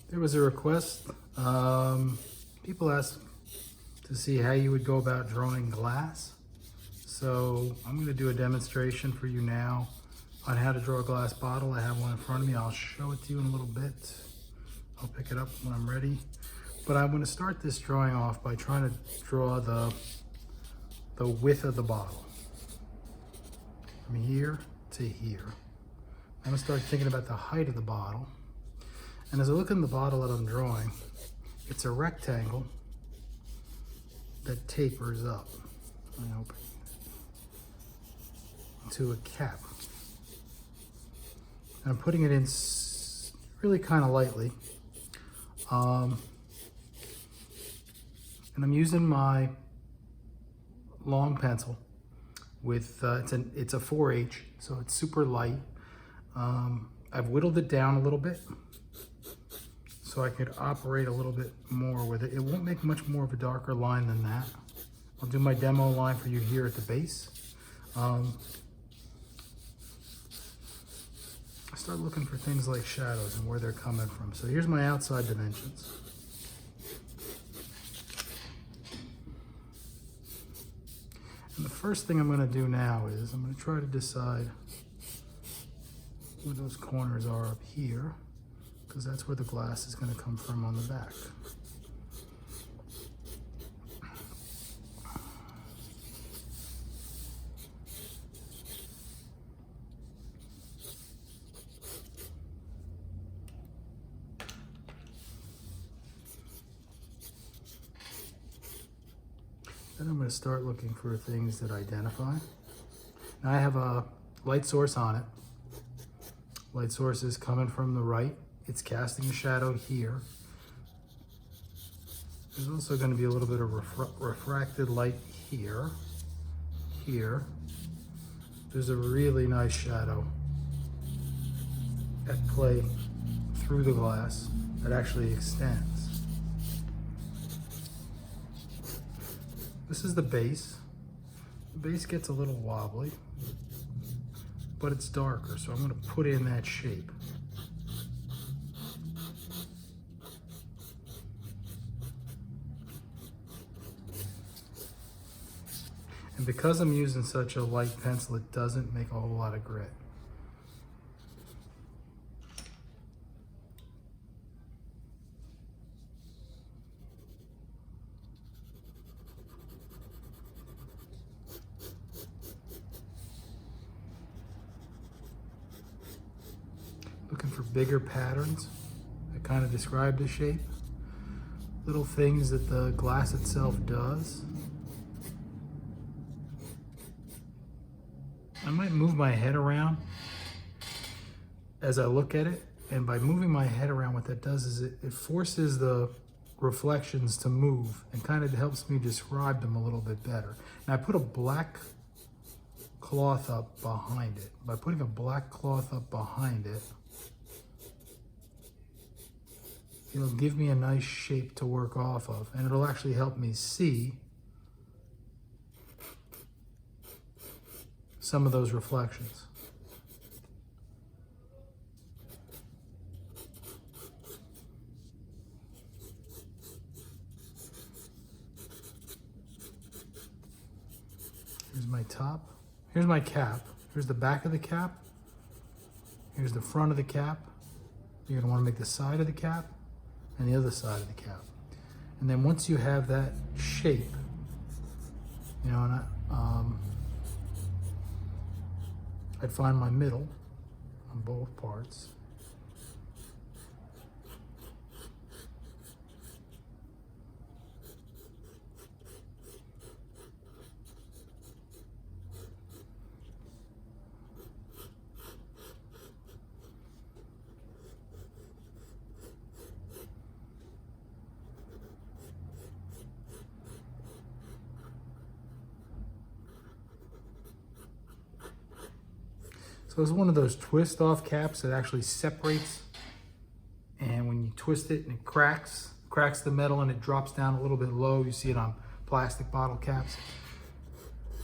There was a request. People asked to see how you would go about drawing glass. So I'm going to do a demonstration for you now on how to draw a glass bottle. I have one in front of me. I'll show it to you in a little bit. I'll pick it up when I'm ready. But I'm going to start this drawing off by trying to draw the width of the bottle from here to here. I'm going to start thinking about the height of the bottle. And as I look in the bottle that I'm drawing, it's a rectangle that tapers up. I open to a cap. And I'm putting it in really kind of lightly. And I'm using my long pencil with, it's a 4H, so it's super light. I've whittled it down a little bit so I could operate a little bit more with it. It won't make much more of a darker line than that. I'll do my demo line for you here at the base. I start looking for things like shadows and where they're coming from. So here's my outside dimensions. And the first thing I'm going to do now is I'm going to try to decide where those corners are up here, because that's where the glass is going to come from on the back. Then I'm going to start looking for things that identify. Now I have a light source on it. Light source is coming from the right. It's casting a shadow here. There's also going to be a little bit of refracted light here. Here. There's a really nice shadow at play through the glass that actually extends. This is the base. The base gets a little wobbly, but it's darker, so I'm going to put in that shape. And because I'm using such a light pencil, it doesn't make a whole lot of grit. Looking for bigger patterns that kind of describe the shape. Little things that the glass itself does. I might move my head around as I look at it, and by moving my head around, what that does is it forces the reflections to move and kind of helps me describe them a little bit better. And I put a black cloth up behind it. By putting a black cloth up behind it, it'll give me a nice shape to work off of, and it'll actually help me see some of those reflections. Here's my top. Here's my cap. Here's the back of the cap. Here's the front of the cap. You're gonna wanna make the side of the cap and the other side of the cap. And then once you have that shape, you know, and I'd find my middle on both parts. So it's one of those twist off caps that actually separates, and when you twist it and it cracks the metal and it drops down a little bit low. You see it on plastic bottle caps.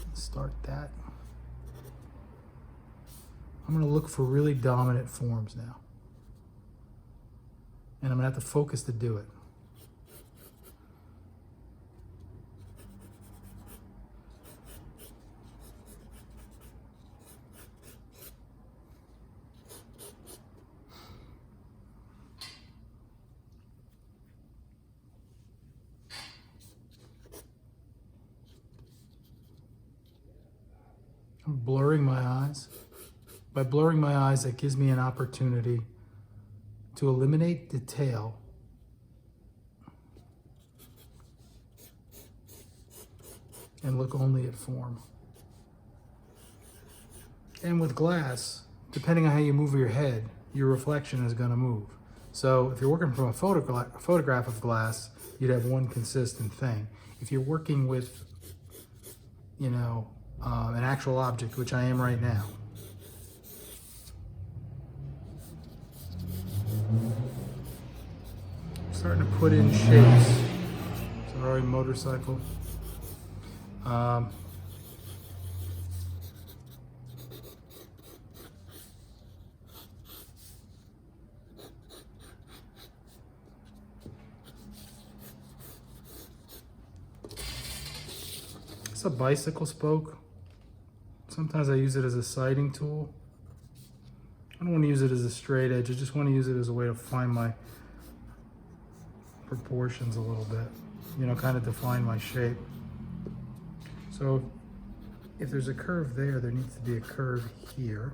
Let's start that. I'm going to look for really dominant forms now. And I'm gonna have to focus to do it. I'm blurring my eyes. By blurring my eyes, that gives me an opportunity to eliminate detail and look only at form. And with glass, depending on how you move your head, your reflection is going to move. So if you're working from a photograph of glass, you'd have one consistent thing. If you're working with, you know, an actual object, which I am right now, I'm starting to put in shapes. Sorry, motorcycle. It's a bicycle spoke. Sometimes I use it as a sighting tool. I don't want to use it as a straight edge. I just want to use it as a way to find my proportions a little bit. You know, kind of define my shape. So if there's a curve there, there needs to be a curve here.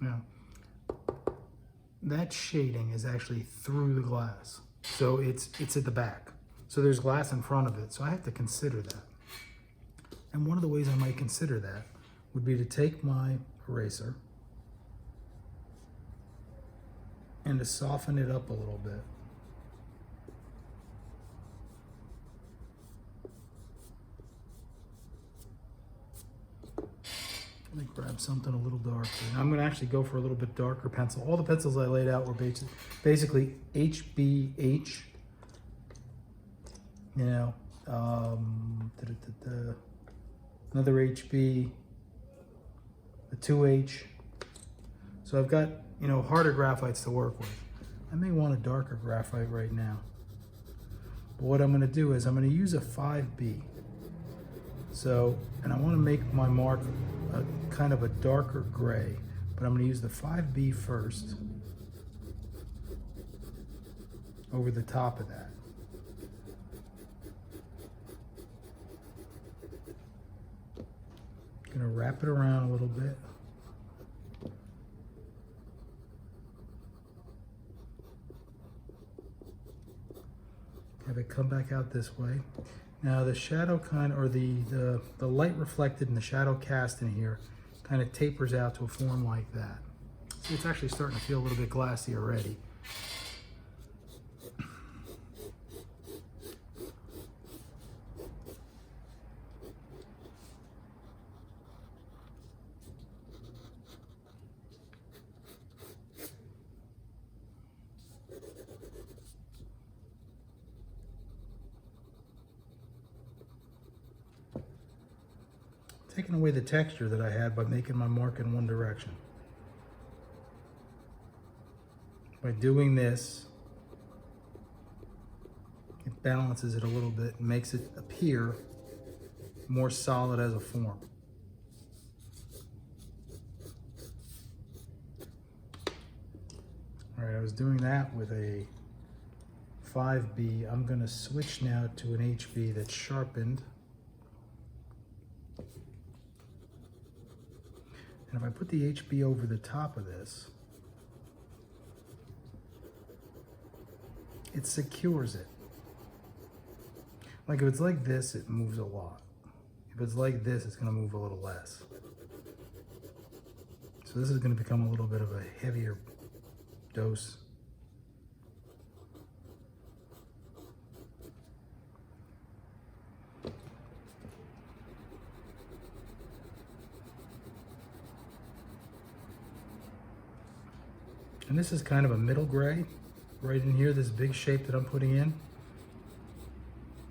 Now, that shading is actually through the glass. So it's at the back. So there's glass in front of it. So I have to consider that. And one of the ways I might consider that would be to take my eraser and to soften it up a little bit. Let me grab something a little darker. And I'm going to actually go for a little bit darker pencil. All the pencils I laid out were basically HBH. You know, another HB, a 2H. So I've got, you know, harder graphites to work with. I may want a darker graphite right now. But what I'm going to do is I'm going to use a 5B. So, and I want to make my mark a kind of a darker gray, but I'm going to use the 5B first over the top of that. Going to wrap it around a little bit. Have it come back out this way. Now the shadow kind, or the light reflected and the shadow cast in here kind of tapers out to a form like that. See, it's actually starting to feel a little bit glassy already. Taking away the texture that I had by making my mark in one direction. By doing this, it balances it a little bit and makes it appear more solid as a form. All right, I was doing that with a 5B. I'm going to switch now to an HB that's sharpened. And if I put the HB over the top of this, it secures it. Like if it's like this, it moves a lot. If it's like this, it's gonna move a little less. So this is gonna become a little bit of a heavier dose. And this is kind of a middle gray right in here, this big shape that I'm putting in.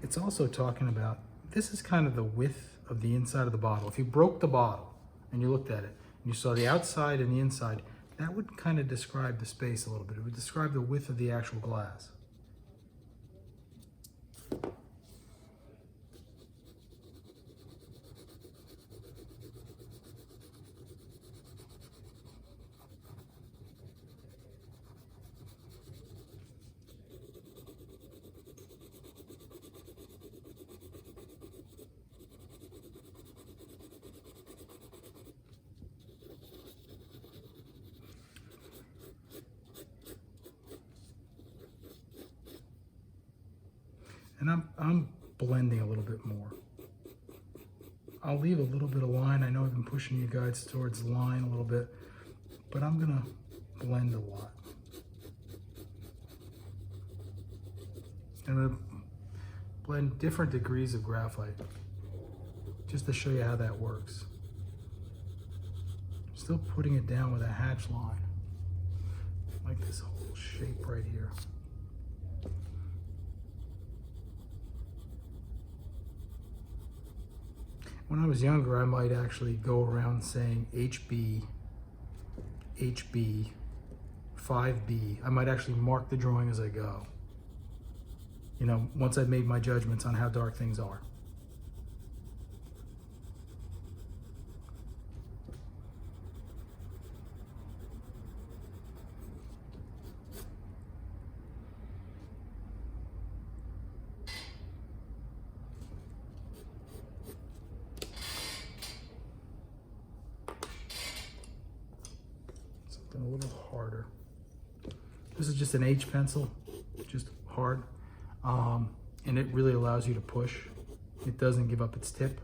It's also talking about, this is kind of the width of the inside of the bottle. If you broke the bottle and you looked at it and you saw the outside and the inside, that would kind of describe the space a little bit. It would describe the width of the actual glass. And I'm blending a little bit more. I'll leave a little bit of line. I know I've been pushing you guys towards line a little bit, but I'm gonna blend a lot. I'm gonna blend different degrees of graphite just to show you how that works. Still putting it down with a hatch line, like this whole shape right here. When I was younger, I might actually go around saying HB, HB, 5B. I might actually mark the drawing as I go. You know, once I've made my judgments on how dark things are. A little harder. This is just an H pencil, just hard, and it really allows you to push. It doesn't give up its tip.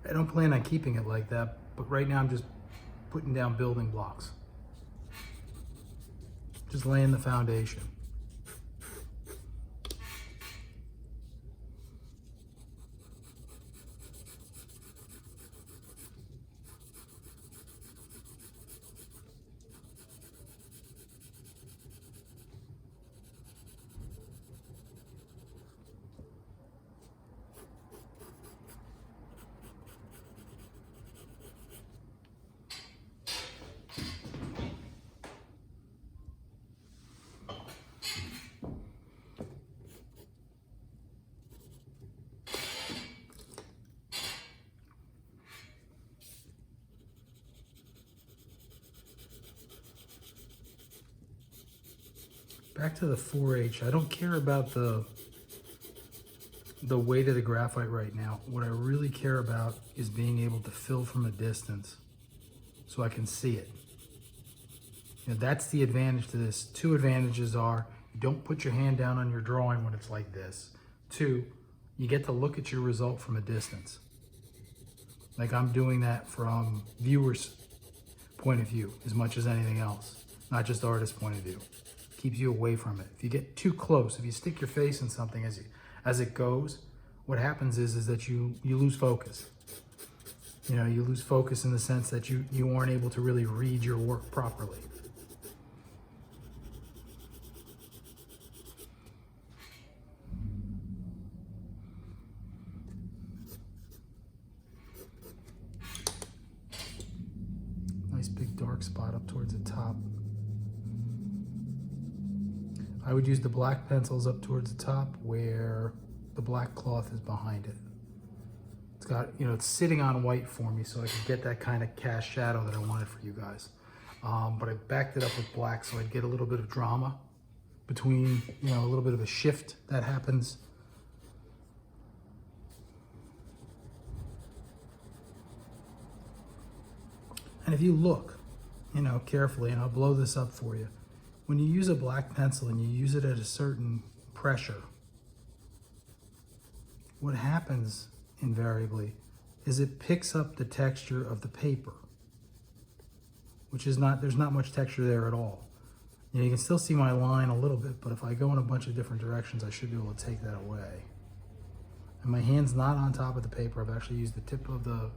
I don't plan on keeping it like that, but right now I'm just putting down building blocks. Just laying the foundation. Back to the 4H. I don't care about the weight of the graphite right now. What I really care about is being able to fill from a distance so I can see it. You know, that's the advantage to this. Two advantages are You don't put your hand down on your drawing when it's like this. 2, you get to look at your result from a distance. Like I'm doing that from viewer's point of view as much as anything else, not just artist's point of view. Keeps you away from it. If you get too close, if you stick your face in something as it goes, what happens is that you lose focus. You know, you lose focus in the sense that you aren't able to really read your work properly. Nice big dark spot up towards the top. I would use the black pencils up towards the top where the black cloth is behind it. It's got, you know, it's sitting on white for me so I could get that kind of cast shadow that I wanted for you guys. But I backed it up with black so I'd get a little bit of drama between, you know, a little bit of a shift that happens. And if you look, you know, carefully, and I'll blow this up for you, when you use a black pencil and you use it at a certain pressure, what happens invariably is it picks up the texture of the paper, which is not, there's not much texture there at all. You know, you can still see my line a little bit, but if I go in a bunch of different directions, I should be able to take that away. And my hand's not on top of the paper. I've actually used the tip of the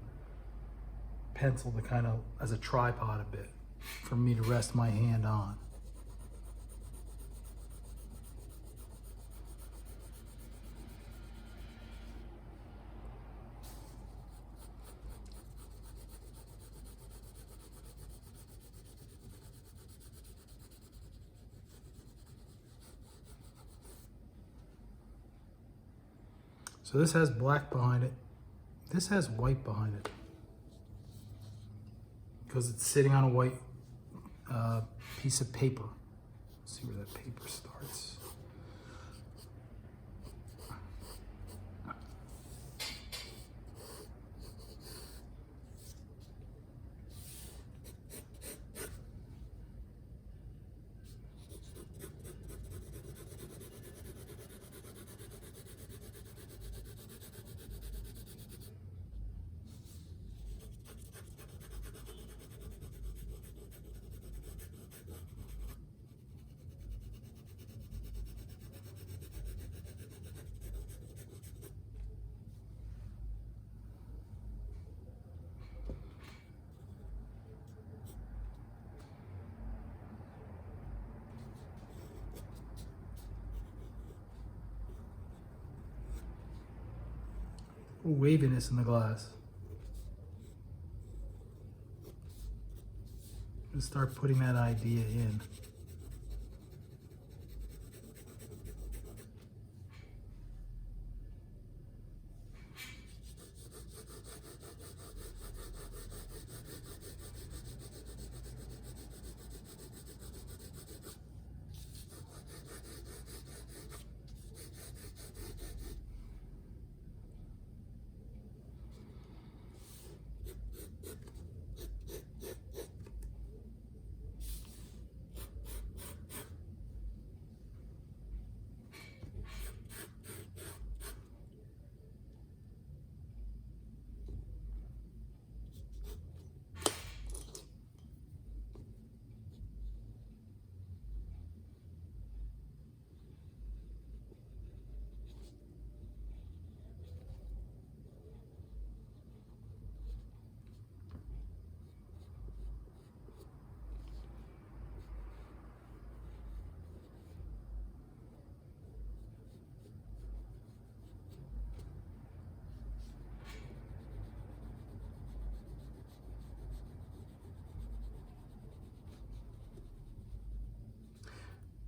pencil to kind of, as a tripod a bit, for me to rest my hand on. So this has black behind it. This has white behind it because it's sitting on a white piece of paper. Let's see where that paper starts. Waviness in the glass. Just start putting that idea in.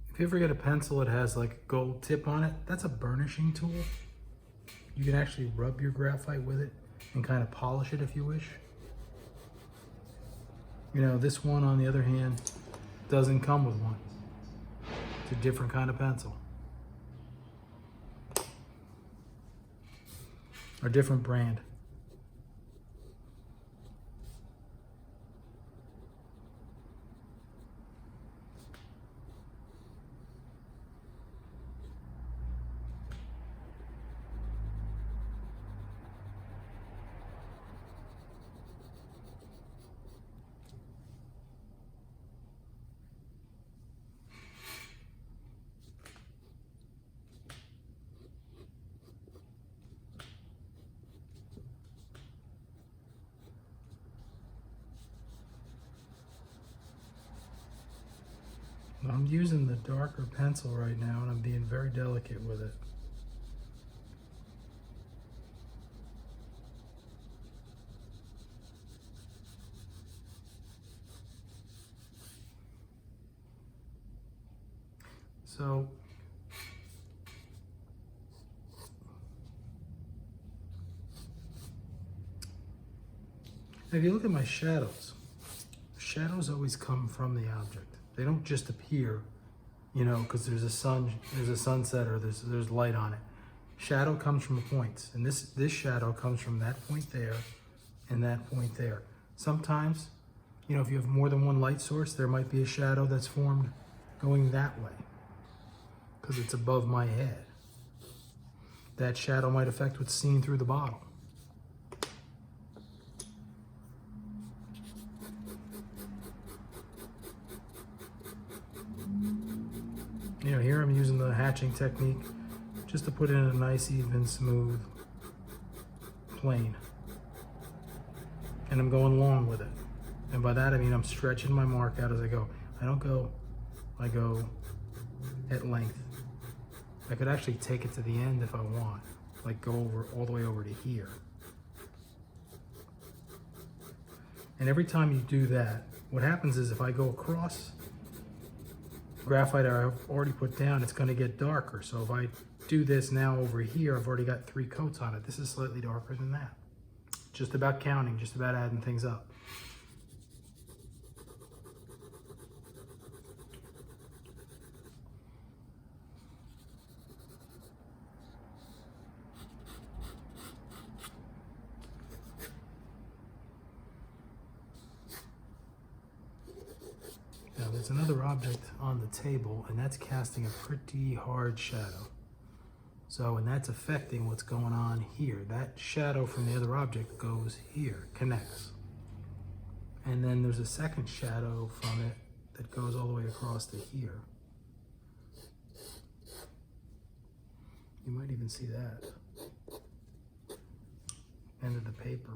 If you ever get a pencil that has like a gold tip on it, that's a burnishing tool. You can actually rub your graphite with it and kind of polish it if you wish. You know, this one on the other hand doesn't come with one. It's a different kind of pencil. Or different brand. So I'm using the darker pencil right now and I'm being very delicate with it. So if you look at my shadows always come from the object. They don't just appear, you know, because there's a sunset or there's light on it. Shadow comes from the points, and this shadow comes from that point there and that point there. Sometimes, you know, if you have more than one light source, there might be a shadow that's formed going that way because it's above my head. That shadow might affect what's seen through the bottle. You know, here I'm using the hatching technique just to put in a nice, even, smooth plane. And I'm going long with it. And by that I mean I'm stretching my mark out as I go. I go at length. I could actually take it to the end if I want, like go over all the way over to here. And every time you do that, what happens is if I go across graphite I've already put down, it's going to get darker. So if I do this now over here, I've already got 3 coats on it. This is slightly darker than that. Just about counting, just about adding things up. Now there's another object on the table, and that's casting a pretty hard shadow. So, and that's affecting what's going on here. That shadow from the other object goes here, connects. And then there's a second shadow from it that goes all the way across to here. You might even see that. End of the paper.